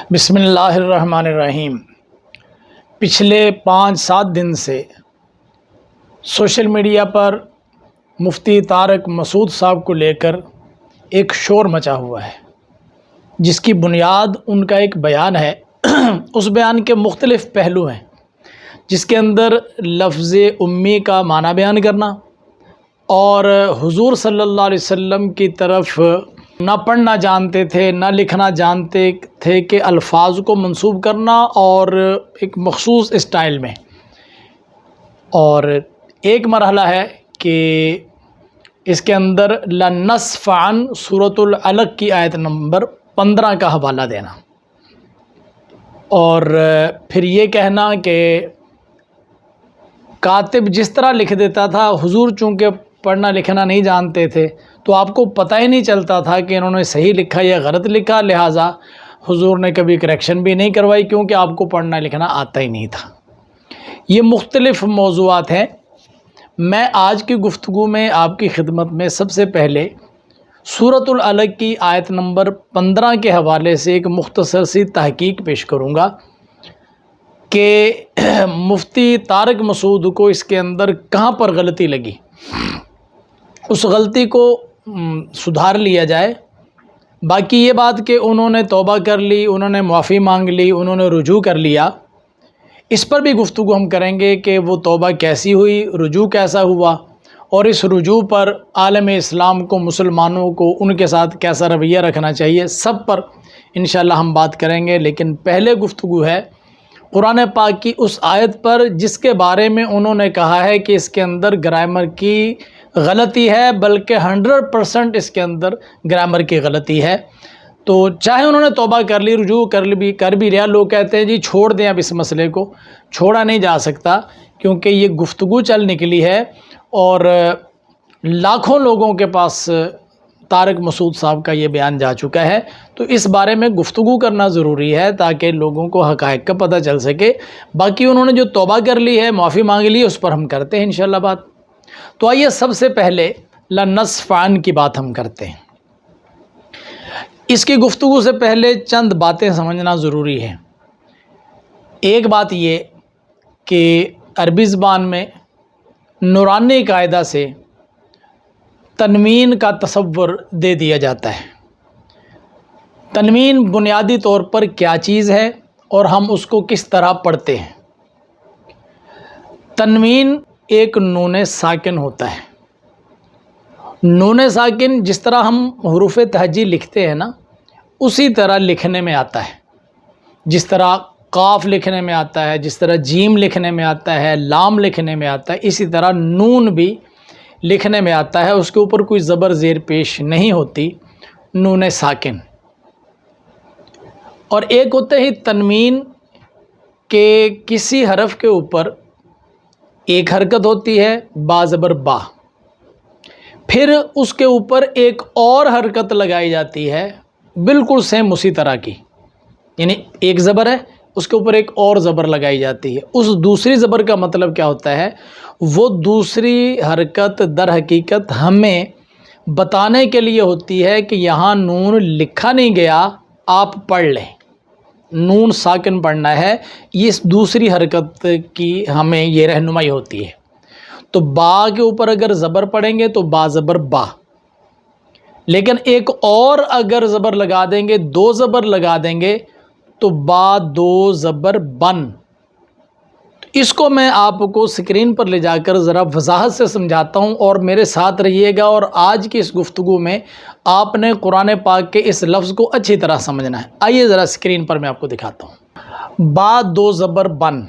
بسم اللہ الرحمن الرحیم۔ پچھلے 5-7 دن سے سوشل میڈیا پر مفتی طارق مسعود صاحب کو لے کر ایک شور مچا ہوا ہے، جس کی بنیاد ان کا ایک بیان ہے۔ اس بیان کے مختلف پہلو ہیں، جس کے اندر لفظ امی کا معنی بیان کرنا اور حضور صلی اللہ علیہ وسلم کی طرف نہ پڑھنا جانتے تھے نہ لکھنا جانتے تھے کہ الفاظ کو منسوب کرنا اور ایک مخصوص اسٹائل میں، اور ایک مرحلہ ہے کہ اس کے اندر لَنَصْفَعًا سورۃ العلق کی آیت نمبر 15 کا حوالہ دینا، اور پھر یہ کہنا کہ کاتب جس طرح لکھ دیتا تھا، حضور چونکہ پڑھنا لکھنا نہیں جانتے تھے تو آپ کو پتہ ہی نہیں چلتا تھا کہ انہوں نے صحیح لکھا یا غلط لکھا، لہٰذا حضور نے کبھی کریکشن بھی نہیں کروائی کیونکہ آپ کو پڑھنا لکھنا آتا ہی نہیں تھا۔ یہ مختلف موضوعات ہیں۔ میں آج کی گفتگو میں آپ کی خدمت میں سب سے پہلے سورۃ العلق کی آیت نمبر 15 کے حوالے سے ایک مختصر سی تحقیق پیش کروں گا کہ مفتی طارق مسعود کو اس کے اندر کہاں پر غلطی لگی، اس غلطی کو سدھار لیا جائے۔ باقی یہ بات کہ انہوں نے توبہ کر لی، انہوں نے معافی مانگ لی، انہوں نے رجوع کر لیا، اس پر بھی گفتگو ہم کریں گے کہ وہ توبہ کیسی ہوئی، رجوع کیسا ہوا، اور اس رجوع پر عالم اسلام کو، مسلمانوں کو ان کے ساتھ کیسا رویہ رکھنا چاہیے، سب پر انشاءاللہ ہم بات کریں گے۔ لیکن پہلے گفتگو ہے قرآن پاک کی اس آیت پر جس کے بارے میں انہوں نے کہا ہے کہ اس کے اندر گرامر کی غلطی ہے، بلکہ 100% اس کے اندر گرامر کی غلطی ہے۔ تو چاہے انہوں نے توبہ کر لی، رجوع کر بھی لیا، لوگ کہتے ہیں جی چھوڑ دیں، اب اس مسئلے کو چھوڑا نہیں جا سکتا کیونکہ یہ گفتگو چل نکلی ہے اور لاکھوں لوگوں کے پاس طارق مسعود صاحب کا یہ بیان جا چکا ہے۔ تو اس بارے میں گفتگو کرنا ضروری ہے تاکہ لوگوں کو حقائق کا پتہ چل سکے۔ باقی انہوں نے جو توبہ کر لی ہے، معافی مانگ لی ہے، اس پر ہم کرتے ہیں انشاءاللہ بات۔ تو آئیے سب سے پہلے لَنَصْفَعًا کی بات ہم کرتے ہیں۔ اس کی گفتگو سے پہلے چند باتیں سمجھنا ضروری ہے۔ ایک بات یہ کہ عربی زبان میں نورانی قاعدہ سے تنوین کا تصور دے دیا جاتا ہے۔ تنوین بنیادی طور پر کیا چیز ہے اور ہم اس کو کس طرح پڑھتے ہیں۔ تنوین ایک نون ساکن ہوتا ہے۔ نون ساکن جس طرح ہم حروف تہجی لکھتے ہیں نا، اسی طرح لکھنے میں آتا ہے۔ جس طرح قاف لکھنے میں آتا ہے، جس طرح جیم لکھنے میں آتا ہے، لام لکھنے میں آتا ہے، اسی طرح نون بھی لکھنے میں آتا ہے۔ اس کے اوپر کوئی زبر زیر پیش نہیں ہوتی، نون ساکن۔ اور ایک ہوتا ہے تنوین کہ کسی حرف کے اوپر ایک حرکت ہوتی ہے، با زبر با، پھر اس کے اوپر ایک اور حرکت لگائی جاتی ہے بالکل سیم اسی طرح کی، یعنی ایک زبر ہے، اس کے اوپر ایک اور زبر لگائی جاتی ہے۔ اس دوسری زبر کا مطلب کیا ہوتا ہے؟ وہ دوسری حرکت در حقیقت ہمیں بتانے کے لیے ہوتی ہے کہ یہاں نون لکھا نہیں گیا، آپ پڑھ لیں، نون ساکن پڑھنا ہے۔ اس دوسری حرکت کی ہمیں یہ رہنمائی ہوتی ہے۔ تو با کے اوپر اگر زبر پڑھیں گے تو با زبر با، لیکن ایک اور اگر زبر لگا دیں گے، دو زبر لگا دیں گے تو با دو زبر بن۔ اس کو میں آپ کو سکرین پر لے جا کر ذرا وضاحت سے سمجھاتا ہوں اور میرے ساتھ رہیے گا، اور آج کی اس گفتگو میں آپ نے قرآن پاک کے اس لفظ کو اچھی طرح سمجھنا ہے۔ آئیے ذرا سکرین پر میں آپ کو دکھاتا ہوں۔ با دو زبر بن،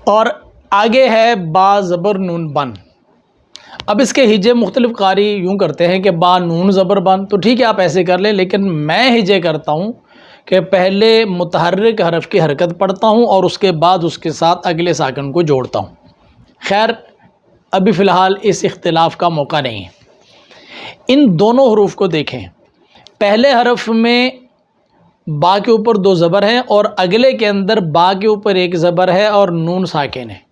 اور آگے ہے با زبر نون بن۔ اب اس کے ہجے مختلف قاری یوں کرتے ہیں کہ با نون زبر بن، تو ٹھیک ہے آپ ایسے کر لیں، لیکن میں ہجے کرتا ہوں کہ پہلے متحرک حرف کی حرکت پڑھتا ہوں اور اس کے بعد اس کے ساتھ اگلے ساکن کو جوڑتا ہوں۔ خیر ابھی فی الحال اس اختلاف کا موقع نہیں ہے۔ ان دونوں حروف کو دیکھیں، پہلے حرف میں با کے اوپر دو زبر ہیں اور اگلے کے اندر با کے اوپر ایک زبر ہے اور نون ساکن ہے۔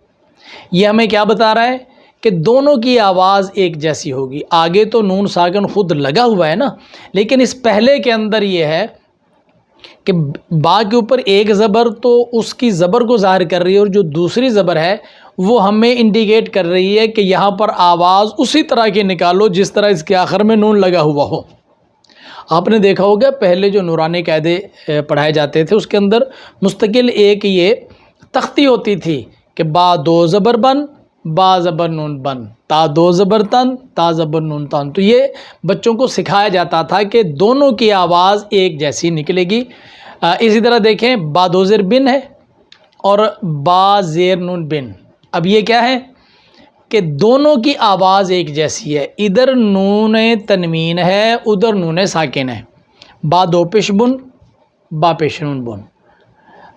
یہ ہمیں کیا بتا رہا ہے کہ دونوں کی آواز ایک جیسی ہوگی۔ آگے تو نون ساکن خود لگا ہوا ہے نا، لیکن اس پہلے کے اندر یہ ہے کہ با کے اوپر ایک زبر تو اس کی زبر کو ظاہر کر رہی ہے، اور جو دوسری زبر ہے وہ ہمیں انڈیکیٹ کر رہی ہے کہ یہاں پر آواز اسی طرح کی نکالو جس طرح اس کے آخر میں نون لگا ہوا ہو۔ آپ نے دیکھا ہوگا پہلے جو نورانی قاعدے پڑھائے جاتے تھے اس کے اندر مستقل ایک یہ تختی ہوتی تھی کہ با دو زبر بن، با زبر نون بن، تا دو زبر تن، تا زبر نون تن۔ تو یہ بچوں کو سکھایا جاتا تھا کہ دونوں کی آواز ایک جیسی نکلے گی۔ اسی طرح دیکھیں با دو زیر بن ہے اور با زیر نون بن، اب یہ کیا ہے کہ دونوں کی آواز ایک جیسی ہے، ادھر نون تنوین ہے ادھر نون ساکن ہے، با دو پیش بن، با پیش نون بن۔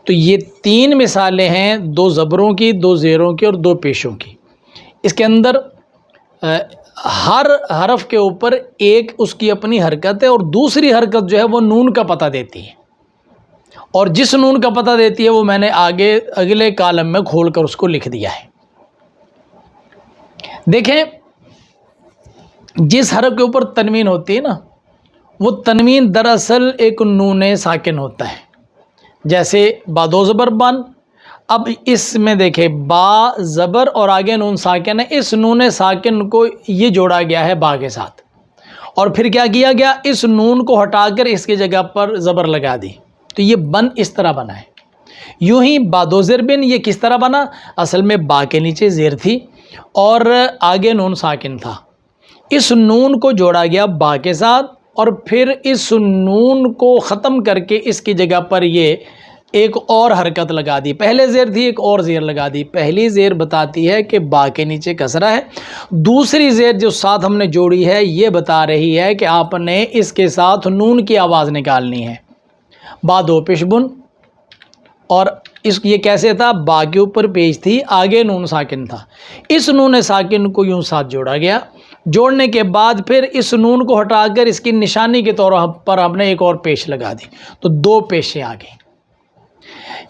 تو یہ تین مثالیں ہیں، دو زبروں کی، دو زیروں کی اور دو پیشوں کی۔ اس کے اندر ہر حرف کے اوپر ایک اس کی اپنی حرکت ہے، اور دوسری حرکت جو ہے وہ نون کا پتہ دیتی ہے، اور جس نون کا پتہ دیتی ہے وہ میں نے آگے اگلے کالم میں کھول کر اس کو لکھ دیا ہے۔ دیکھیں جس حرف کے اوپر تنوین ہوتی ہے نا، وہ تنوین دراصل ایک نون ساکن ہوتا ہے، جیسے با دو زبر بن۔ اب اس میں دیکھیں با زبر اور آگے نون ساکن ہے، اس نون ساکن کو یہ جوڑا گیا ہے با کے ساتھ، اور پھر کیا کیا گیا، اس نون کو ہٹا کر اس کی جگہ پر زبر لگا دی، تو یہ بن اس طرح بنا ہے۔ یوں ہی با دو زیر بن یہ کس طرح بنا، اصل میں با کے نیچے زیر تھی اور آگے نون ساکن تھا، اس نون کو جوڑا گیا با کے ساتھ، اور پھر اس نون کو ختم کر کے اس کی جگہ پر یہ ایک اور حرکت لگا دی، پہلے زیر تھی ایک اور زیر لگا دی۔ پہلی زیر بتاتی ہے کہ با کے نیچے کسرہ ہے، دوسری زیر جو ساتھ ہم نے جوڑی ہے یہ بتا رہی ہے کہ آپ نے اس کے ساتھ نون کی آواز نکالنی ہے، با دو پیش بن۔ اور یہ کیسے تھا، با کے اوپر پیش تھی آگے نون ساکن تھا، اس نون ساکن کو یوں ساتھ جوڑا گیا، جوڑنے کے بعد پھر اس نون کو ہٹا کر اس کی نشانی کے طور پر ہم نے ایک اور پیش لگا دی، تو دو پیشیں آ گئیں۔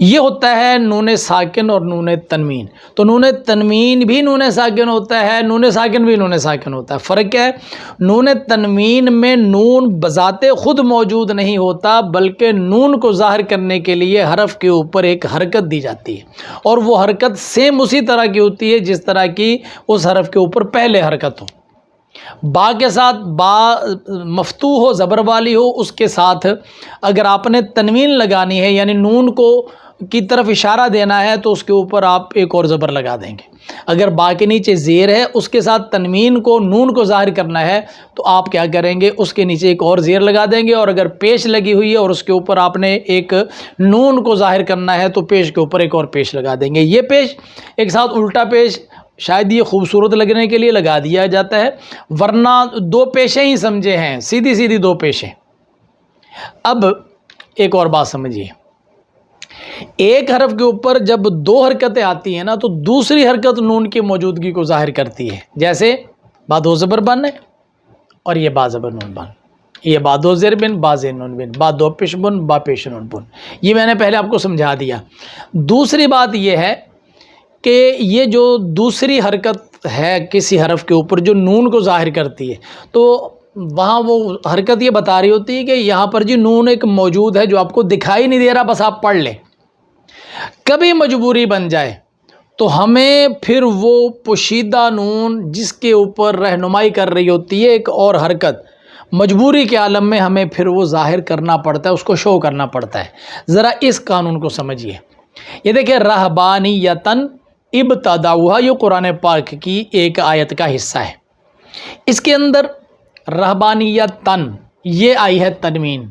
یہ ہوتا ہے نون ساکن اور نون تنوین۔ تو نون تنوین بھی نون ساکن ہوتا ہے، نون ساکن بھی نون ساکن ہوتا ہے۔ فرق کیا ہے، نون تنوین میں نون بذات خود موجود نہیں ہوتا، بلکہ نون کو ظاہر کرنے کے لیے حرف کے اوپر ایک حرکت دی جاتی ہے، اور وہ حرکت سیم اسی طرح کی ہوتی ہے جس طرح کی اس حرف کے اوپر پہلے حرکت ہو۔ با کے ساتھ با مفتوح ہو، زبر والی ہو، اس کے ساتھ اگر آپ نے تنوین لگانی ہے یعنی نون کو کی طرف اشارہ دینا ہے تو اس کے اوپر آپ ایک اور زبر لگا دیں گے۔ اگر با کے نیچے زیر ہے اس کے ساتھ تنوین کو نون کو ظاہر کرنا ہے تو آپ کیا کریں گے، اس کے نیچے ایک اور زیر لگا دیں گے، اور اگر پیش لگی ہوئی ہے اور اس کے اوپر آپ نے ایک نون کو ظاہر کرنا ہے تو پیش کے اوپر ایک اور پیش لگا دیں گے۔ یہ پیش ایک ساتھ الٹا پیش شاید یہ خوبصورت لگنے کے لیے لگا دیا جاتا ہے، ورنہ دو پیشیں ہی سمجھے ہیں، سیدھی سیدھی دو پیشیں۔ اب ایک اور بات سمجھیے، ایک حرف کے اوپر جب دو حرکتیں آتی ہیں نا تو دوسری حرکت نون کی موجودگی کو ظاہر کرتی ہے، جیسے با دو زبر بن ہے اور یہ با زبر نون بن، یہ با دو زیر بن، با زیر نون بن، با دو پیش بن، با پیش نون بن۔ یہ میں نے پہلے آپ کو سمجھا دیا۔ دوسری بات یہ ہے کہ یہ جو دوسری حرکت ہے کسی حرف کے اوپر جو نون کو ظاہر کرتی ہے، تو وہاں وہ حرکت یہ بتا رہی ہوتی ہے کہ یہاں پر جی نون ایک موجود ہے جو آپ کو دکھائی نہیں دے رہا، بس آپ پڑھ لیں۔ کبھی مجبوری بن جائے تو ہمیں پھر وہ پوشیدہ نون جس کے اوپر رہنمائی کر رہی ہوتی ہے ایک اور حرکت، مجبوری کے عالم میں ہمیں پھر وہ ظاہر کرنا پڑتا ہے، اس کو شو کرنا پڑتا ہے۔ ذرا اس قانون کو سمجھیے۔ یہ دیکھیں رہبانیتن ابتدعوها، یہ قرآن پاک کی ایک آیت کا حصہ ہے، اس کے اندر رہبانیتن یہ آئی ہے تنوین۔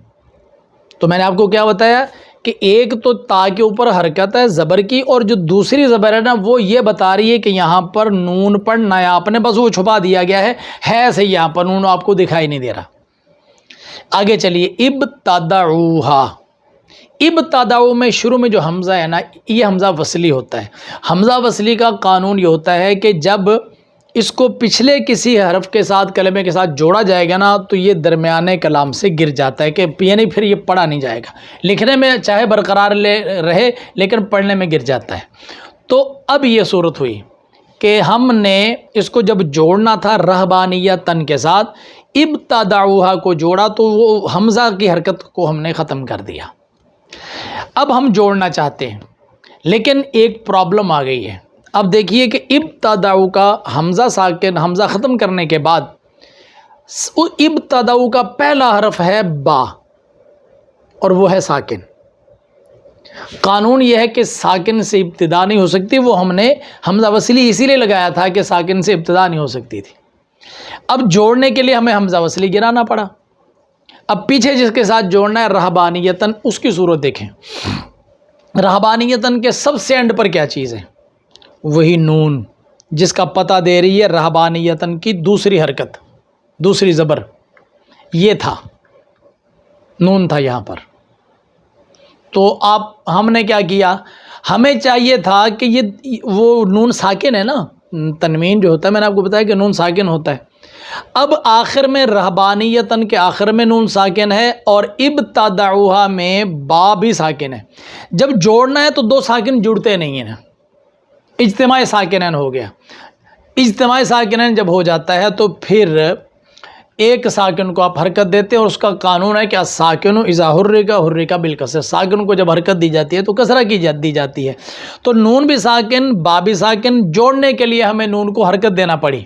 تو میں نے آپ کو کیا بتایا کہ ایک تو تا کے اوپر حرکت ہے زبر کی، اور جو دوسری زبر ہے نا وہ یہ بتا رہی ہے کہ یہاں پر نون پڑھنا ہے، آپ نے بس وہ چھپا دیا گیا ہے صحیح، یہاں پر نون آپ کو دکھائی نہیں دے رہا۔ آگے چلیے، ابتدعوها، ابتدعو میں شروع میں جو حمزہ ہے نا یہ حمزہ وصلی ہوتا ہے۔ حمزہ وصلی کا قانون یہ ہوتا ہے کہ جب اس کو پچھلے کسی حرف کے ساتھ کلمے کے ساتھ جوڑا جائے گا نا تو یہ درمیانے کلام سے گر جاتا ہے، کہ یعنی پھر یہ پڑھا نہیں جائے گا، لکھنے میں چاہے برقرار رہے لیکن پڑھنے میں گر جاتا ہے۔ تو اب یہ صورت ہوئی کہ ہم نے اس کو جب جوڑنا تھا رہبانیتن کے ساتھ، ابتدعوها کو جوڑا تو وہ حمزہ کی حرکت کو ہم نے ختم کر دیا، اب ہم جوڑنا چاہتے ہیں لیکن ایک پرابلم آ گئی ہے. اب دیکھیے کہ ابتداؤ کا حمزہ ساکن، حمزہ ختم کرنے کے بعد ابتداؤ کا پہلا حرف ہے با اور وہ ہے ساکن. قانون یہ ہے کہ ساکن سے ابتدا نہیں ہو سکتی، وہ ہم نے حمزہ وصلی اسی لیے لگایا تھا کہ ساکن سے ابتدا نہیں ہو سکتی تھی. اب جوڑنے کے لیے ہمیں حمزہ وصلی گرانا پڑا. اب پیچھے جس کے ساتھ جوڑنا ہے رہبانیتن، اس کی صورت دیکھیں. رہبانیتن کے سب سے اینڈ پر کیا چیز ہے؟ وہی نون، جس کا پتہ دے رہی ہے رہبانیتن کی دوسری حرکت، دوسری زبر. یہ تھا نون تھا یہاں پر. تو ہم نے کیا کیا؟ ہمیں چاہیے تھا کہ یہ وہ نون ساکن ہے نا، تنوین جو ہوتا ہے، میں نے آپ کو بتایا کہ نون ساکن ہوتا ہے. اب آخر میں رہبانیتن کے آخر میں نون ساکن ہے اور ابتدعوها میں با بھی ساکن ہے. جب جوڑنا ہے تو دو ساکن جڑتے نہیں ہیں نا، اجتماع ساکنین ہو گیا. اجتماع ساکنین جب ہو جاتا ہے تو پھر ایک ساکن کو آپ حرکت دیتے ہیں اور اس کا قانون ہے کہ الساکن اذا حرک بالکسر. ساکن کو جب حرکت دی جاتی ہے تو کسرہ دی جاتی ہے. تو نون بھی ساکن، با بھی ساکن، جوڑنے کے لیے ہمیں نون کو حرکت دینا پڑی.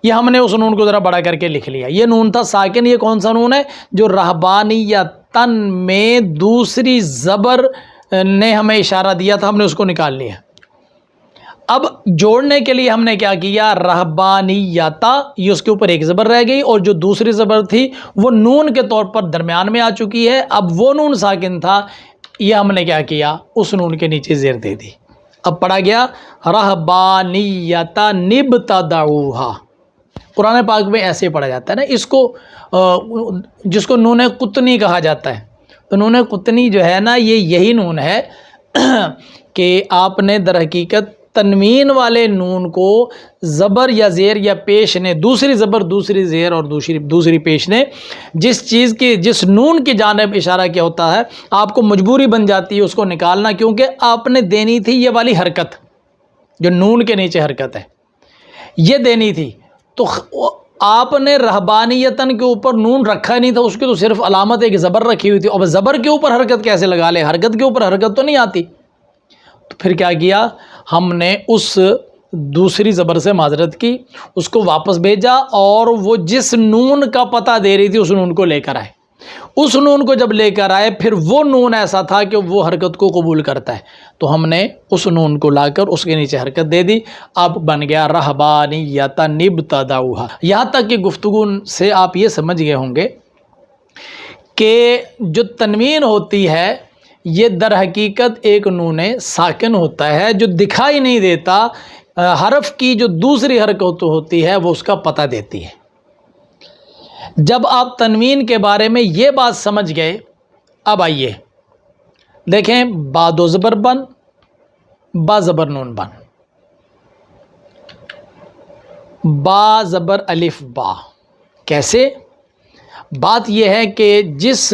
یہ ہم نے اس نون کو ذرا بڑا کر کے لکھ لیا. یہ نون تھا ساکن. یہ کون سا نون ہے؟ جو رہبانیتن میں دوسری زبر نے ہمیں اشارہ دیا تھا، ہم نے اس کو نکال لیا. اب جوڑنے کے لیے ہم نے کیا کیا؟ رہبانیتا، یہ اس کے اوپر ایک زبر رہ گئی اور جو دوسری زبر تھی وہ نون کے طور پر درمیان میں آ چکی ہے. اب وہ نون ساکن تھا، یہ ہم نے کیا کیا؟ اس نون کے نیچے زیر دے دی. اب پڑھا گیا رہبانیتا نبتدعوها. قرآن پاک میں ایسے پڑھا جاتا ہے نا. اس کو جس کو نون قطنی کہا جاتا ہے، تو نون قطنی جو ہے نا، یہی نون ہے کہ آپ نے در حقیقت تنوین والے نون کو زبر یا زیر یا پیش نے، دوسری زبر دوسری زیر اور دوسری پیش نے جس چیز کی، جس نون کی جانب اشارہ کیا ہوتا ہے، آپ کو مجبوری بن جاتی ہے اس کو نکالنا، کیونکہ آپ نے دینی تھی یہ والی حرکت جو نون کے نیچے حرکت ہے، یہ دینی تھی. تو آپ نے رہبانیتن کے اوپر نون رکھا نہیں تھا، اس کی تو صرف علامت ایک زبر رکھی ہوئی تھی. اب زبر کے اوپر حرکت کیسے لگا لے؟ حرکت کے اوپر حرکت تو نہیں آتی. تو پھر کیا کیا؟ ہم نے اس دوسری زبر سے معذرت کی، اس کو واپس بھیجا اور وہ جس نون کا پتہ دے رہی تھی اس نون کو لے کر آئے. اس نون کو جب لے کر آئے پھر وہ نون ایسا تھا کہ وہ حرکت کو قبول کرتا ہے، تو ہم نے اس نون کو لا کر اس کے نیچے حرکت دے دی. اب بن گیا رہبانیتا نبتدعوها. یہاں تک کہ گفتگو سے آپ یہ سمجھ گئے ہوں گے کہ جو تنوین ہوتی ہے یہ در حقیقت ایک نون ساکن ہوتا ہے جو دکھائی نہیں دیتا، حرف کی جو دوسری حرکت ہوتی ہے وہ اس کا پتہ دیتی ہے. جب آپ تنوین کے بارے میں یہ بات سمجھ گئے، اب آئیے دیکھیں با دو زبر بن، با زبر نون بن، با زبر الف با. کیسے؟ بات یہ ہے کہ جس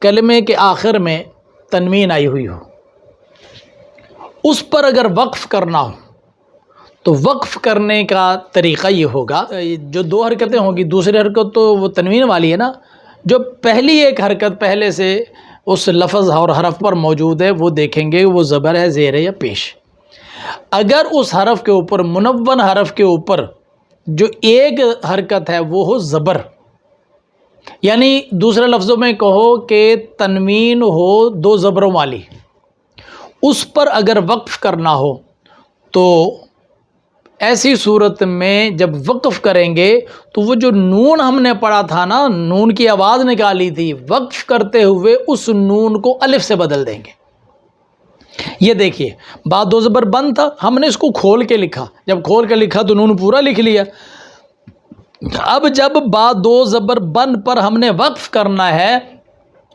کلمے کے آخر میں تنوین آئی ہوئی ہو اس پر اگر وقف کرنا ہو تو وقف کرنے کا طریقہ یہ ہوگا، جو دو حرکتیں ہوں گی، دوسری حرکت تو وہ تنوین والی ہے نا، جو پہلی ایک حرکت پہلے سے اس لفظ اور حرف پر موجود ہے وہ دیکھیں گے وہ زبر ہے، زیر ہے یا پیش. اگر اس حرف کے اوپر، منون حرف کے اوپر جو ایک حرکت ہے وہ ہو زبر، یعنی دوسرے لفظوں میں کہو کہ تنوین ہو دو زبروں والی، اس پر اگر وقف کرنا ہو تو ایسی صورت میں جب وقف کریں گے تو وہ جو نون ہم نے پڑھا تھا نا، نون کی آواز نکالی تھی، وقف کرتے ہوئے اس نون کو الف سے بدل دیں گے. یہ دیکھیے با دو زبر بن تھا، ہم نے اس کو کھول کے لکھا، جب کھول کے لکھا تو نون پورا لکھ لیا. اب جب با دو زبر بن پر ہم نے وقف کرنا ہے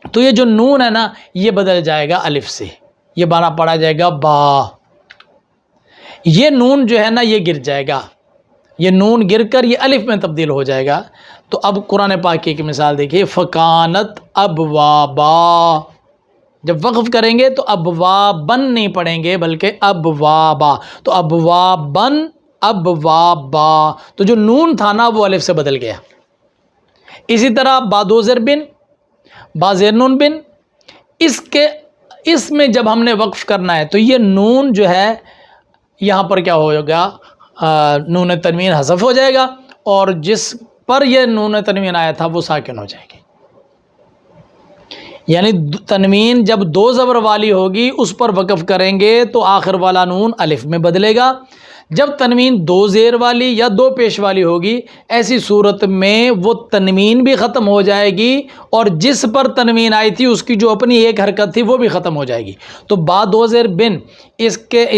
تو یہ جو نون ہے نا یہ بدل جائے گا الف سے، یہ بانا پڑا جائے گا با. یہ نون جو ہے نا یہ گر جائے گا، یہ نون گر کر یہ الف میں تبدیل ہو جائے گا. تو اب قرآن پاک کی ایک مثال دیکھیے، فکانت ابوابا. جب وقف کریں گے تو ابوابن نہیں پڑھیں گے بلکہ ابوابا. تو ابوابن ابوابا، تو جو نون تھا نا وہ الف سے بدل گیا. اسی طرح با دو زر بن، با زیر نون بن، اس کے اس میں جب ہم نے وقف کرنا ہے تو یہ نون جو ہے یہاں پر کیا ہوگا، نون تنوین حذف ہو جائے گا، اور جس پر یہ نون تنوین آیا تھا وہ ساکن ہو جائے گی۔ یعنی تنوین جب دو زبر والی ہوگی اس پر وقف کریں گے تو آخر والا نون الف میں بدلے گا۔ جب تنوین دو زیر والی یا دو پیش والی ہوگی، ایسی صورت میں وہ تنوین بھی ختم ہو جائے گی، اور جس پر تنوین آئی تھی اس کی جو اپنی ایک حرکت تھی وہ بھی ختم ہو جائے گی۔ تو با دو زیر بن، اس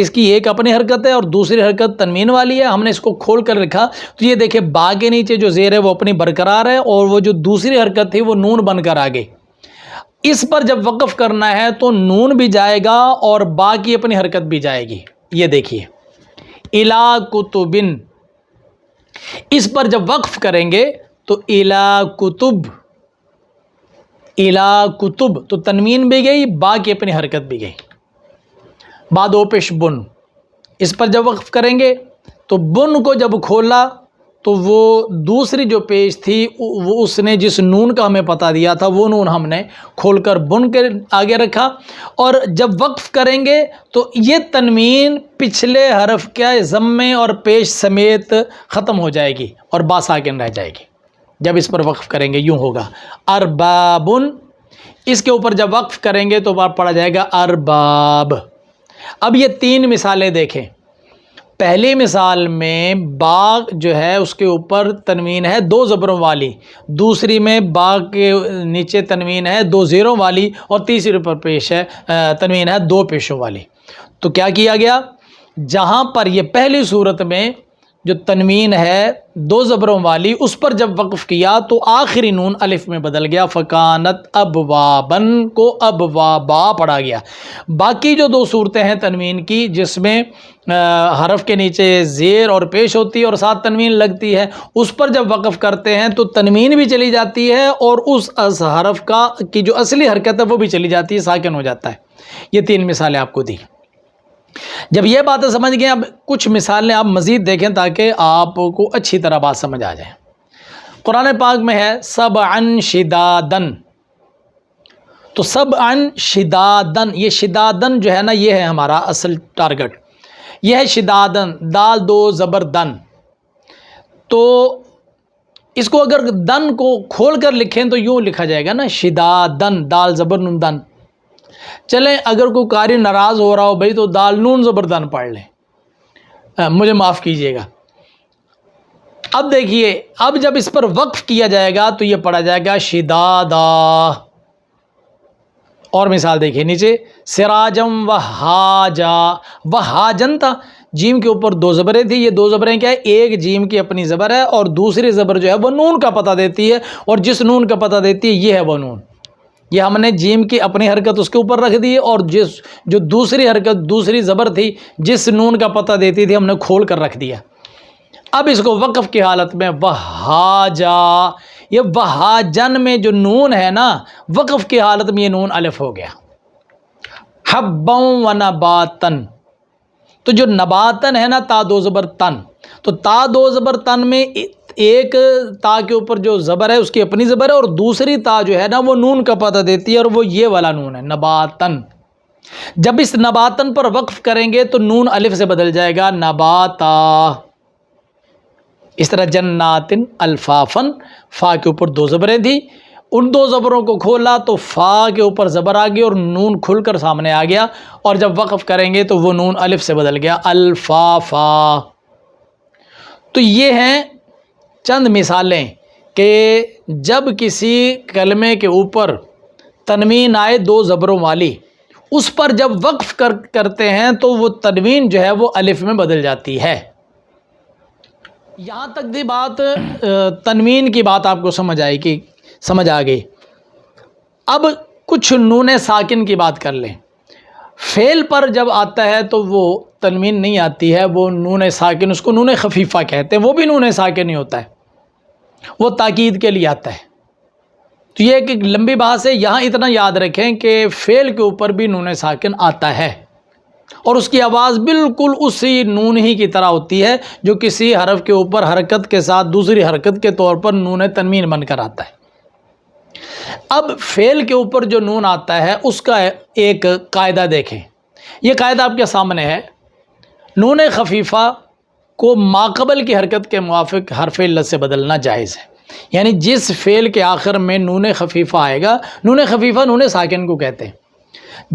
کی ایک اپنی حرکت ہے اور دوسری حرکت تنوین والی ہے۔ ہم نے اس کو کھول کر رکھا تو یہ دیکھیں با کے نیچے جو زیر ہے وہ اپنی برقرار ہے، اور وہ جو دوسری حرکت تھی وہ نون بن کر آ گئی۔ اس پر جب وقف کرنا ہے تو نون بھی جائے گا اور با کی اپنی حرکت بھی جائے گی۔ یہ دیکھیے الا کتبن، اس پر جب وقف کریں گے تو الا کتب، الا کتب، تو تنوین بھی گئی، با کی اپنی حرکت بھی گئی۔ با دو پیش بن، اس پر جب وقف کریں گے تو بن کو جب کھولا تو وہ دوسری جو پیش تھی وہ اس نے جس نون کا ہمیں پتہ دیا تھا وہ نون ہم نے کھول کر بن کے آگے رکھا، اور جب وقف کریں گے تو یہ تنوین پچھلے حرف کے ضمے اور پیش سمیت ختم ہو جائے گی اور با ساکن رہ جائے گی۔ جب اس پر وقف کریں گے یوں ہوگا اربابن، اس کے اوپر جب وقف کریں گے تو پڑھا جائے گا ارباب۔ اب یہ تین مثالیں دیکھیں۔ پہلی مثال میں با جو ہے اس کے اوپر تنوین ہے دو زبروں والی، دوسری میں با کے نیچے تنوین ہے دو زیروں والی، اور تیسری پر پیش ہے تنوین ہے دو پیشوں والی۔ تو کیا کیا گیا، جہاں پر یہ پہلی صورت میں جو تنوین ہے دو زبروں والی اس پر جب وقف کیا تو آخری نون الف میں بدل گیا، فکانت ابوابن کو ابوابا پڑھا گیا۔ باقی جو دو صورتیں ہیں تنوین کی جس میں حرف کے نیچے زیر اور پیش ہوتی ہے اور ساتھ تنوین لگتی ہے، اس پر جب وقف کرتے ہیں تو تنوین بھی چلی جاتی ہے اور اس حرف کی جو اصلی حرکت ہے وہ بھی چلی جاتی ہے، ساکن ہو جاتا ہے۔ یہ تین مثالیں آپ کو دی۔ جب یہ باتیں سمجھ گئے، اب کچھ مثالیں آپ مزید دیکھیں تاکہ آپ کو اچھی طرح بات سمجھ آ جائے۔ قرآن پاک میں ہے سبعن شدادن، تو سبعن شدادن، یہ شدادن جو ہے نا یہ ہے ہمارا اصل ٹارگٹ، یہ ہے شدادن، دال دو زبر دن۔ تو اس کو اگر دن کو کھول کر لکھیں تو یوں لکھا جائے گا نا شدادن، دال زبر نون دن۔ چلیں اگر کوئی قاری ناراض ہو رہا ہو بھائی تو دال نون زبر دن پڑھ لیں، مجھے معاف کیجئے گا۔ اب دیکھیے، اب جب اس پر وقف کیا جائے گا تو یہ پڑھا جائے گا شدادا۔ اور مثال دیکھیے نیچے سراجم وہاجا، وہاجن تھا، جیم کے اوپر دو زبریں تھی، یہ دو زبریں کیا ہے، ایک جیم کی اپنی زبر ہے اور دوسری زبر جو ہے وہ نون کا پتہ دیتی ہے، اور جس نون کا پتہ دیتی ہے یہ ہے وہ نون۔ یہ ہم نے جیم کی اپنی حرکت اس کے اوپر رکھ دی، اور جو دوسری حرکت دوسری زبر تھی جس نون کا پتہ دیتی تھی ہم نے کھول کر رکھ دیا۔ اب اس کو وقف کی حالت میں وہاجا، یہ وہاجن میں جو نون ہے نا وقف کی حالت میں یہ نون الف ہو گیا۔ حبا و نباتن، تو جو نباتن ہے نا تا دو زبر تن، تو تا دو زبر تن میں ایک تا کے اوپر جو زبر ہے اس کی اپنی زبر ہے اور دوسری تا جو ہے نا وہ نون کا پتہ دیتی ہے اور وہ یہ والا نون ہے نباتن۔ جب اس نباتن پر وقف کریں گے تو نون الف سے بدل جائے گا نباتا۔ اس طرح جناتن الفافن، فا کے اوپر دو زبریں تھیں، ان دو زبروں کو کھولا تو فا کے اوپر زبر آ گئی اور نون کھل کر سامنے آ گیا، اور جب وقف کریں گے تو وہ نون الف سے بدل گیا الفافا۔ تو یہ ہیں چند مثالیں کہ جب کسی کلمے کے اوپر تنوین آئے دو زبروں والی، اس پر جب وقف کرتے ہیں تو وہ تنوین جو ہے وہ الف میں بدل جاتی ہے۔ یہاں تک دی بات تنوین کی بات آپ کو سمجھ آ گئی۔ اب کچھ نون ساکن کی بات کر لیں۔ فعل پر جب آتا ہے تو وہ تنوین نہیں آتی ہے، وہ نون ساکن، اس کو نون خفیفہ کہتے ہیں، وہ بھی نون ساکن ہی ہوتا ہے، وہ تاکید کے لیے آتا ہے۔ تو یہ ایک لمبی بحث ہے، یہاں اتنا یاد رکھیں کہ فعل کے اوپر بھی نون ساکن آتا ہے اور اس کی آواز بالکل اسی نون ہی کی طرح ہوتی ہے جو کسی حرف کے اوپر حرکت کے ساتھ دوسری حرکت کے طور پر نون تنوین بن کر آتا ہے۔ اب فعل کے اوپر جو نون آتا ہے اس کا ایک قاعدہ دیکھیں، یہ قاعدہ آپ کے سامنے ہے۔ نون خفیفہ کو ماقبل کی حرکت کے موافق حرف علت سے بدلنا جائز ہے، یعنی جس فعل کے آخر میں نون خفیفہ آئے گا، نون خفیفہ نون ساکن کو کہتے ہیں،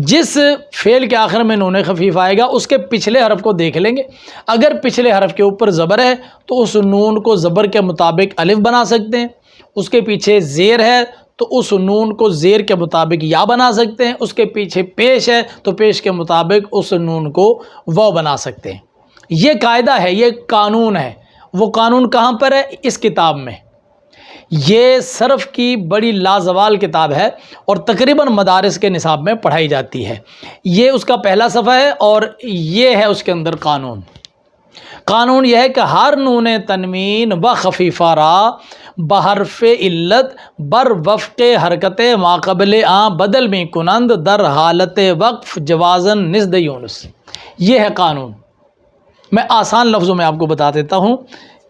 جس فعل کے آخر میں نون خفیفہ آئے گا اس کے پچھلے حرف کو دیکھ لیں گے، اگر پچھلے حرف کے اوپر زبر ہے تو اس نون کو زبر کے مطابق الف بنا سکتے ہیں، اس کے پیچھے زیر ہے تو اس نون کو زیر کے مطابق یا بنا سکتے ہیں، اس کے پیچھے پیش ہے تو پیش کے مطابق اس نون کو واو بنا سکتے ہیں۔ یہ قاعدہ ہے، یہ قانون ہے۔ وہ قانون کہاں پر ہے؟ اس کتاب میں۔ یہ صرف کی بڑی لازوال کتاب ہے اور تقریباً مدارس کے نصاب میں پڑھائی جاتی ہے۔ یہ اس کا پہلا صفحہ ہے اور یہ ہے اس کے اندر قانون۔ قانون یہ ہے کہ ہر نون تنوین و خفیفہ را بحرف علت بر وفق حرکت ماقبل آ بدل میں کنند در حالت وقف جوازن نزد یونس۔ یہ ہے قانون۔ میں آسان لفظوں میں آپ کو بتا دیتا ہوں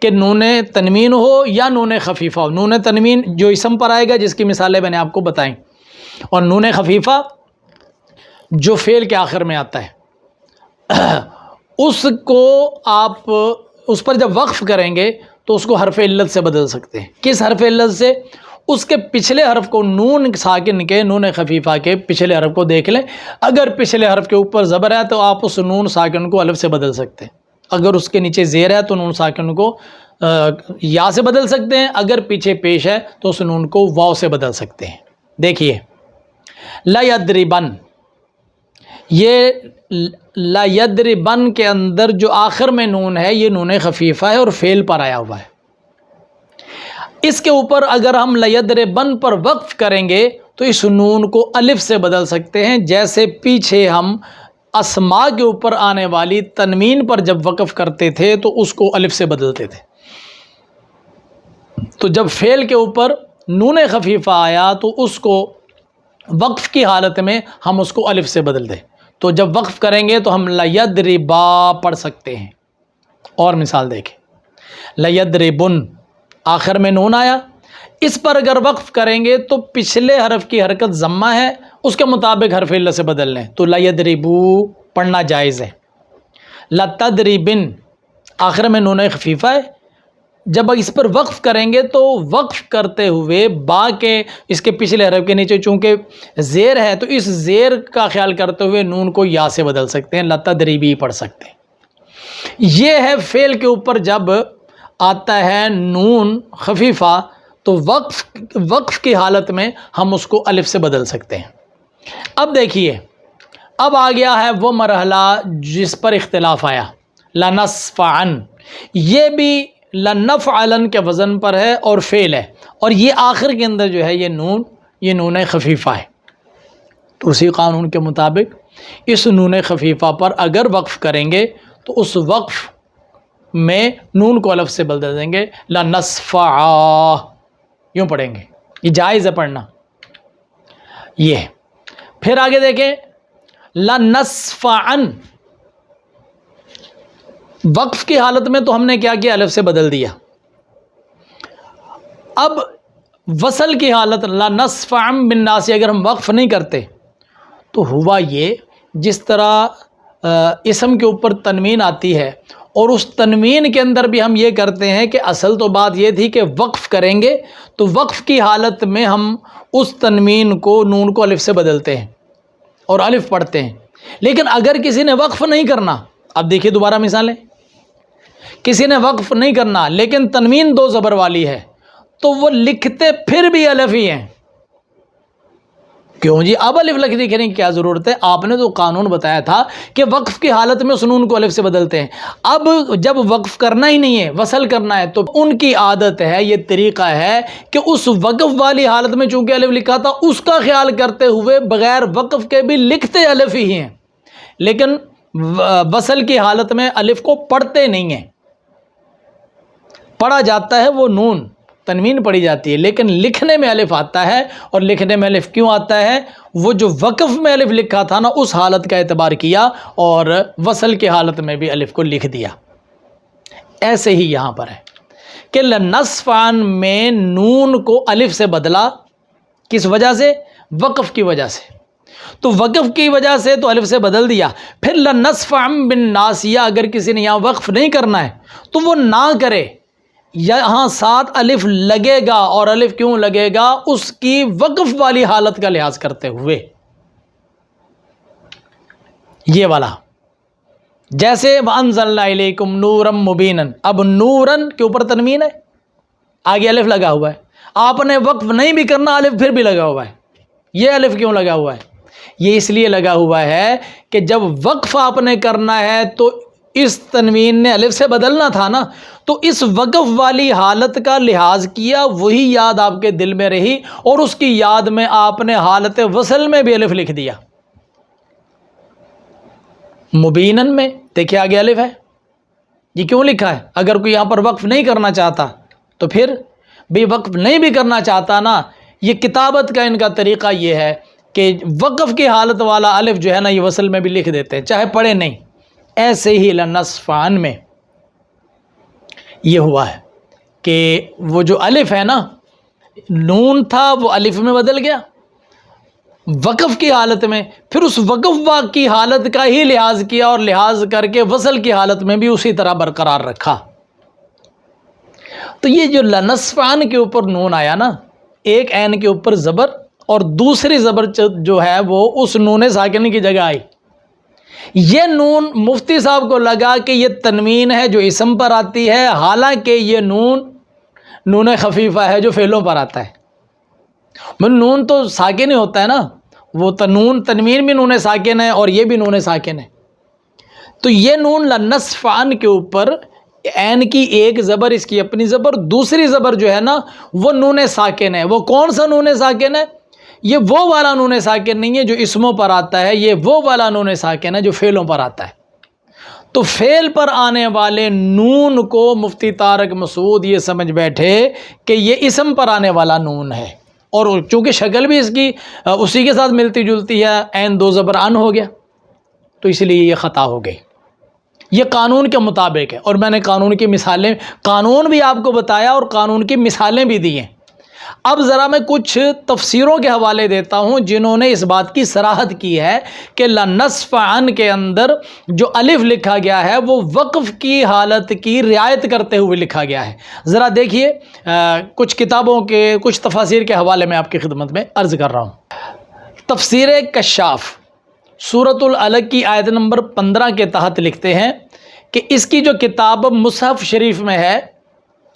کہ نون تنوین ہو یا نون خفیفہ ہو۔ نون تنوین جو اسم پر آئے گا جس کی مثالیں میں نے آپ کو بتائیں، اور نون خفیفہ جو فعل کے آخر میں آتا ہے، اس کو آپ اس پر جب وقف کریں گے تو اس کو حرف علت سے بدل سکتے ہیں۔ کس حرف علت سے؟ اس کے پچھلے حرف کو، نون ساکن کے، نون خفیفہ کے پچھلے حرف کو دیکھ لیں، اگر پچھلے حرف کے اوپر زبر ہے تو آپ اس نون ساکن کو الف سے بدل سکتے ہیں، اگر اس کے نیچے زیر ہے تو نون ساکن کو یا سے بدل سکتے ہیں، اگر پیچھے پیش ہے تو اس نون کو واو سے بدل سکتے ہیں۔ دیکھیے لا یدربن، یہ لا یدربن کے اندر جو آخر میں نون ہے یہ نون خفیفہ ہے اور فعل پر آیا ہوا ہے۔ اس کے اوپر اگر ہم لا یدربن پر وقف کریں گے تو اس نون کو الف سے بدل سکتے ہیں، جیسے پیچھے ہم اسماء کے اوپر آنے والی تنوین پر جب وقف کرتے تھے تو اس کو الف سے بدلتے تھے۔ تو جب فعل کے اوپر نون خفیفہ آیا تو اس کو وقف کی حالت میں ہم اس کو الف سے بدل دیں، تو جب وقف کریں گے تو ہم لا یدربا پڑھ سکتے ہیں۔ اور مثال دیکھیں، لا یدربن، آخر میں نون آیا، اس پر اگر وقف کریں گے تو پچھلے حرف کی حرکت ضمہ ہے، اس کے مطابق حرف علت سے بدل لیں، تو لا یدربو پڑھنا جائز ہے۔ لا تدربن، آخر میں نون خفیفہ ہے، جب اس پر وقف کریں گے تو وقف کرتے ہوئے با کے اس کے پچھلے حرف کے نیچے چونکہ زیر ہے تو اس زیر کا خیال کرتے ہوئے نون کو یا سے بدل سکتے ہیں، لا تدریبی پڑھ سکتے ہیں۔ یہ ہے فعل کے اوپر جب آتا ہے نون خفیفہ تو وقف کی حالت میں ہم اس کو الف سے بدل سکتے ہیں۔ اب دیکھیے، اب آ گیا ہے وہ مرحلہ جس پر اختلاف آیا، لنصفعن، یہ بھی لنفعلن کے وزن پر ہے اور فعل ہے، اور یہ آخر کے اندر جو ہے یہ نون خفیفہ ہے۔ تو اسی قانون کے مطابق اس نون خفیفہ پر اگر وقف کریں گے تو اس وقف میں نون کو الف سے بدل دیں گے، لنصفعا یوں پڑھیں گے، یہ جائز ہے پڑھنا۔ یہ پھر آگے دیکھیں، لنصفعن، وقف کی حالت میں تو ہم نے کیا کیا؟ الف سے بدل دیا۔ اب وصل کی حالت لنصفعن بالناس، اگر ہم وقف نہیں کرتے تو ہوا یہ، جس طرح اسم کے اوپر تنوین آتی ہے اور اس تنوین کے اندر بھی ہم یہ کرتے ہیں کہ اصل تو بات یہ تھی کہ وقف کریں گے تو وقف کی حالت میں ہم اس تنوین کو، نون کو الف سے بدلتے ہیں اور الف پڑھتے ہیں، لیکن اگر کسی نے وقف نہیں کرنا، اب دیکھیے دوبارہ مثالیں، کسی نے وقف نہیں کرنا لیکن تنوین دو زبر والی ہے تو وہ لکھتے پھر بھی الف ہی ہیں۔ کیوں جی؟ اب الف لکھنے کی کیا ضرورت ہے؟ آپ نے تو قانون بتایا تھا کہ وقف کی حالت میں اس نون کو الف سے بدلتے ہیں۔ اب جب وقف کرنا ہی نہیں ہے، وصل کرنا ہے، تو ان کی عادت ہے، یہ طریقہ ہے کہ اس وقف والی حالت میں چونکہ الف لکھا تھا اس کا خیال کرتے ہوئے بغیر وقف کے بھی لکھتے الف ہی ہیں، لیکن وصل کی حالت میں الف کو پڑھتے نہیں ہیں۔ پڑھا جاتا ہے وہ نون، تنوین پڑھی جاتی ہے، لیکن لکھنے میں الف آتا ہے، اور لکھنے میں الف کیوں آتا ہے؟ وہ جو وقف میں الف لکھا تھا نا، اس حالت کا اعتبار کیا اور وصل کی حالت میں بھی الف کو لکھ دیا۔ ایسے ہی یہاں پر ہے کہ لنصفعن میں نون کو الف سے بدلا، کس وجہ سے؟ وقف کی وجہ سے. تو وقف کی وجہ سے تو الف سے بدل دیا. پھر لنصفعا بالناصیہ، اگر کسی نے یہاں وقف نہیں کرنا ہے تو وہ نہ کرے. یہاں ساتھ الف لگے گا، اور الف کیوں لگے گا؟ اس کی وقف والی حالت کا لحاظ کرتے ہوئے. یہ والا جیسے وَأَنزَلْنَا إِلَيْكُمْ نُورًا مُبِينًا، اب نورن کے اوپر تنوین ہے، آگے الف لگا ہوا ہے. آپ نے وقف نہیں بھی کرنا، الف پھر بھی لگا ہوا ہے. یہ الف کیوں لگا ہوا ہے؟ یہ اس لیے لگا ہوا ہے کہ جب وقف آپ نے کرنا ہے تو اس تنوین نے الف سے بدلنا تھا نا، تو اس وقف والی حالت کا لحاظ کیا، وہی یاد آپ کے دل میں رہی، اور اس کی یاد میں آپ نے حالت وصل میں بھی الف لکھ دیا. مبینن میں دیکھیں آگے الف ہے، یہ کیوں لکھا ہے؟ اگر کوئی یہاں پر وقف نہیں کرنا چاہتا تو پھر بھی وقف نہیں بھی کرنا چاہتا نا، یہ کتابت کا ان کا طریقہ یہ ہے کہ وقف کی حالت والا الف جو ہے نا یہ وصل میں بھی لکھ دیتے ہیں چاہے پڑھے نہیں. ایسے ہی لنصفعن میں یہ ہوا ہے کہ وہ جو الف ہے نا، نون تھا وہ الف میں بدل گیا وقف کی حالت میں، پھر اس وقف کی حالت کا ہی لحاظ کیا اور لحاظ کر کے وصل کی حالت میں بھی اسی طرح برقرار رکھا. تو یہ جو لنصفعن کے اوپر نون آیا نا، ایک عین کے اوپر زبر اور دوسری زبر جو ہے وہ اس نون ساکن کی جگہ آئی. یہ نون مفتی صاحب کو لگا کہ یہ تنوین ہے جو اسم پر آتی ہے، حالانکہ یہ نون خفیفہ ہے جو فعلوں پر آتا ہے. نون تو ساکن ہی ہوتا ہے نا، وہ تنوین بھی نون ساکن ہے اور یہ بھی نون ساکن ہے. تو یہ نون لنصفعن کے اوپر عین کی ایک زبر، اس کی اپنی زبر، دوسری زبر جو ہے نا وہ نون ساکن ہے. وہ کون سا نون ساکن ہے؟ یہ وہ والا نون ساکن نہیں ہے جو اسموں پر آتا ہے، یہ وہ والا نون ساکن ہے جو فعلوں پر آتا ہے. تو فعل پر آنے والے نون کو مفتی طارق مسعود یہ سمجھ بیٹھے کہ یہ اسم پر آنے والا نون ہے، اور چونکہ شکل بھی اس کی اسی کے ساتھ ملتی جلتی ہے، عین دو زبر ان ہو گیا، تو اس لیے یہ خطا ہو گئی. یہ قانون کے مطابق ہے، اور میں نے قانون کی مثالیں، قانون بھی آپ کو بتایا اور قانون کی مثالیں بھی دی ہیں. اب ذرا میں کچھ تفسیروں کے حوالے دیتا ہوں جنہوں نے اس بات کی صراحت کی ہے کہ لنصفعن کے اندر جو الف لکھا گیا ہے وہ وقف کی حالت کی رعایت کرتے ہوئے لکھا گیا ہے. ذرا دیکھیے کچھ کتابوں کے کچھ تفاسیر کے حوالے میں آپ کی خدمت میں عرض کر رہا ہوں. تفسیر کشاف سورۃ العلق کی آیت نمبر 15 کے تحت لکھتے ہیں کہ اس کی جو کتاب مصحف شریف میں ہے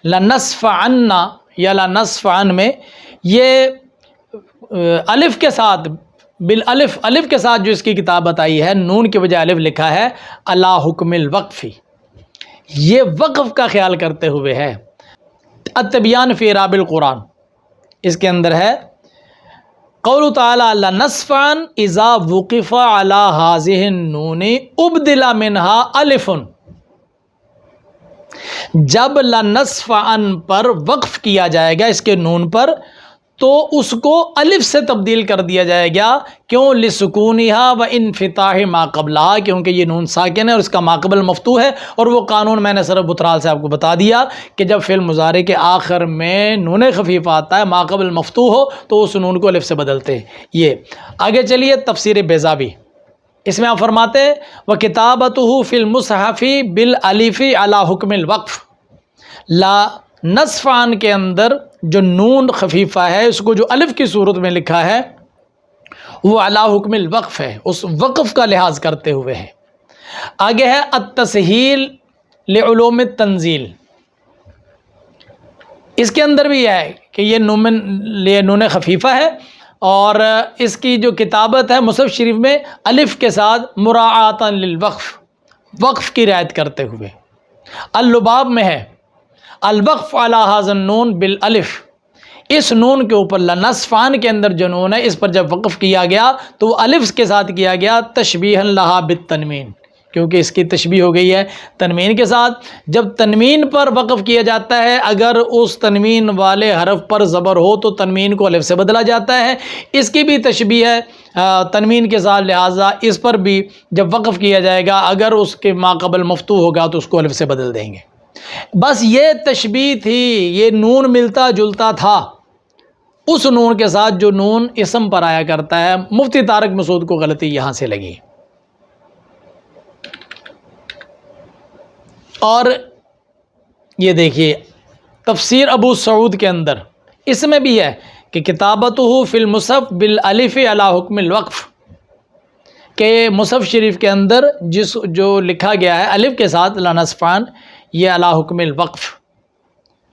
لنصفعن یا لنصفعن میں، یہ الف کے ساتھ بالالف، الف کے ساتھ جو اس کی کتابت آئی ہے، نون کے بجائے الف لکھا ہے علی حکم الوقفی، یہ وقف کا خیال کرتے ہوئے ہے. التبیان فی اعراب القرآن اس کے اندر ہے قول تعالی لنصفعن اذا وقف علی ہذہ النون ابدل منها الف، جب لنصفعن پر وقف کیا جائے گا اس کے نون پر تو اس کو الف سے تبدیل کر دیا جائے گا. کیوں؟ لسکونها وانفتاح ما قبلها، کیونکہ یہ نون ساکن ہے اور اس کا ما قبل مفتوح ہے. اور وہ قانون میں نے صرف بطرال سے آپ کو بتا دیا کہ جب فعل مضارع کے آخر میں نون خفیف آتا ہے ما قبل مفتوح ہو تو اس نون کو الف سے بدلتے ہیں. یہ آگے چلیے تفسیر بیضاوی، اس میں آپ فرماتے ہیں وَكِتَابَتُهُ فِي الْمُصْحَفِ بِالْأَلِفِ عَلَى حُکْمِ الْوَقْفِ، لنصفعن کے اندر جو نون خفیفہ ہے اس کو جو الف کی صورت میں لکھا ہے وہ علی حکم الوقف ہے، اس وقف کا لحاظ کرتے ہوئے ہے. آگے ہے التسہیل لعلوم التنزیل، اس کے اندر بھی ہے کہ یہ نون خفیفہ ہے اور اس کی جو کتابت ہے مصحف شریف میں الف کے ساتھ مراعاتا للوقف، وقف کی رعایت کرتے ہوئے. اللباب میں ہے الوقف علی ھذا النون بالالف، اس نون کے اوپر لنصفعن کے اندر جو نون ہے اس پر جب وقف کیا گیا تو وہ الف کے ساتھ کیا گیا تشبیہا لہا بالتنوین، کیونکہ اس کی تشبیہ ہو گئی ہے تنوین کے ساتھ. جب تنوین پر وقف کیا جاتا ہے اگر اس تنوین والے حرف پر زبر ہو تو تنوین کو الف سے بدلا جاتا ہے، اس کی بھی تشبیہ ہے تنوین کے ساتھ، لہٰذا اس پر بھی جب وقف کیا جائے گا اگر اس کے ما قبل مفتوح ہوگا تو اس کو الف سے بدل دیں گے. بس یہ تشبیہ تھی، یہ نون ملتا جلتا تھا اس نون کے ساتھ جو نون اسم پر آیا کرتا ہے، مفتی طارق مسعود کو غلطی یہاں سے لگی۔ اور یہ دیکھیے تفسیر ابو سعود کے اندر اس میں بھی ہے کہ کتابتہ فی المصحف بالالف علی حکم الوقف، کہ مصحف شریف کے اندر جو لکھا گیا ہے الف کے ساتھ لنصفان، یہ علی حکم الوقف،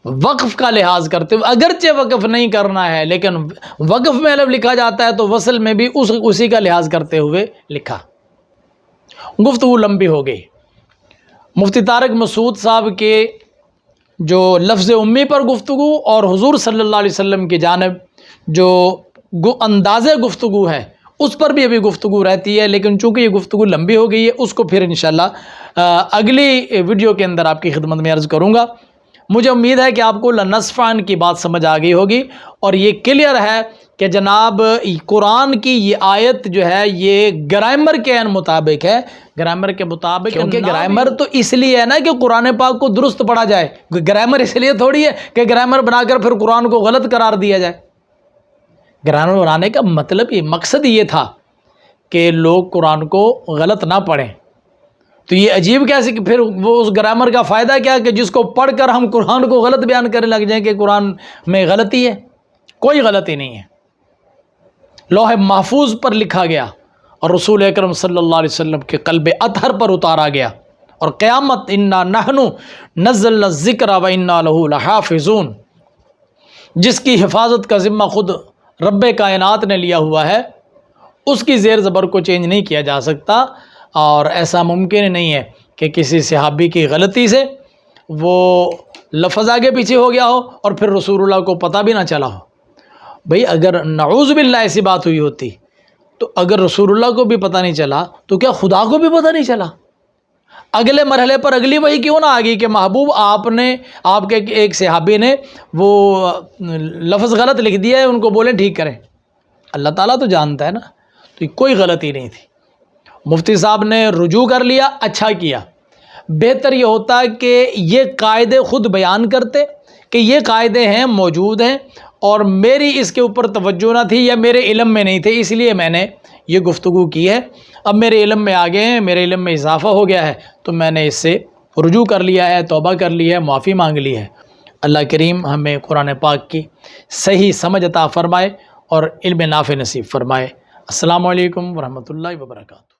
وقف کا لحاظ کرتے ہوئے، اگرچہ وقف نہیں کرنا ہے لیکن وقف میں الف لکھا جاتا ہے تو وصل میں بھی اسی کا لحاظ کرتے ہوئے لکھا۔ گفتگو لمبی ہو گئی۔ مفتی طارق مسعود صاحب کے جو لفظ امی پر گفتگو اور حضور صلی اللہ علیہ وسلم کی جانب جو انداز گفتگو ہے اس پر بھی ابھی گفتگو رہتی ہے، لیکن چونکہ یہ گفتگو لمبی ہو گئی ہے اس کو پھر انشاءاللہ اگلی ویڈیو کے اندر آپ کی خدمت میں عرض کروں گا۔ مجھے امید ہے کہ آپ کو لنصفان کی بات سمجھ آ گئی ہوگی، اور یہ کلیئر ہے کہ جناب قرآن کی یہ آیت جو ہے یہ گرامر کے مطابق ہے، گرامر کے مطابق، کیونکہ گرامر تو اس لیے ہے نا کہ قرآن پاک کو درست پڑھا جائے، گرامر اس لیے تھوڑی ہے کہ گرامر بنا کر پھر قرآن کو غلط قرار دیا جائے۔ گرامر بنانے کا مطلب یہ مقصد یہ تھا کہ لوگ قرآن کو غلط نہ پڑھیں، تو یہ عجیب کیسے کہ پھر وہ اس گرامر کا فائدہ کیا کہ جس کو پڑھ کر ہم قرآن کو غلط بیان کرنے لگ جائیں کہ قرآن میں غلطی ہے؟ کوئی غلطی نہیں ہے، لوح محفوظ پر لکھا گیا اور رسول اکرم صلی اللہ علیہ وسلم کے قلب اطہر پر اتارا گیا، اور قیامت انا نحن نزلنا الذکر و انا لہ لحافظون، جس کی حفاظت کا ذمہ خود رب کائنات نے لیا ہوا ہے، اس کی زیر زبر کو چینج نہیں کیا جا سکتا، اور ایسا ممکن نہیں ہے کہ کسی صحابی کی غلطی سے وہ لفظ آگے پیچھے ہو گیا ہو اور پھر رسول اللہ کو پتہ بھی نہ چلا ہو۔ بھئی اگر نعوذ باللہ ایسی بات ہوئی ہوتی تو اگر رسول اللہ کو بھی پتہ نہیں چلا تو کیا خدا کو بھی پتہ نہیں چلا؟ اگلے مرحلے پر اگلی وحی کیوں نہ آ گئی کہ محبوب آپ کے ایک صحابی نے وہ لفظ غلط لکھ دیا ہے، ان کو بولیں ٹھیک کریں؟ اللہ تعالیٰ تو جانتا ہے نا، تو کوئی غلطی نہیں تھی۔ مفتی صاحب نے رجوع کر لیا، اچھا کیا۔ بہتر یہ ہوتا کہ یہ قاعدے خود بیان کرتے کہ یہ قاعدے ہیں، موجود ہیں، اور میری اس کے اوپر توجہ نہ تھی یا میرے علم میں نہیں تھے، اس لیے میں نے یہ گفتگو کی ہے۔ اب میرے علم میں آ گئے ہیں، میرے علم میں اضافہ ہو گیا ہے، تو میں نے اس سے رجوع کر لیا ہے، توبہ کر لی ہے، معافی مانگ لی ہے۔ اللہ کریم ہمیں قرآن پاک کی صحیح سمجھ عطا فرمائے اور علم نافع نصیب فرمائے۔ السلام علیکم ورحمۃ اللہ وبرکاتہ۔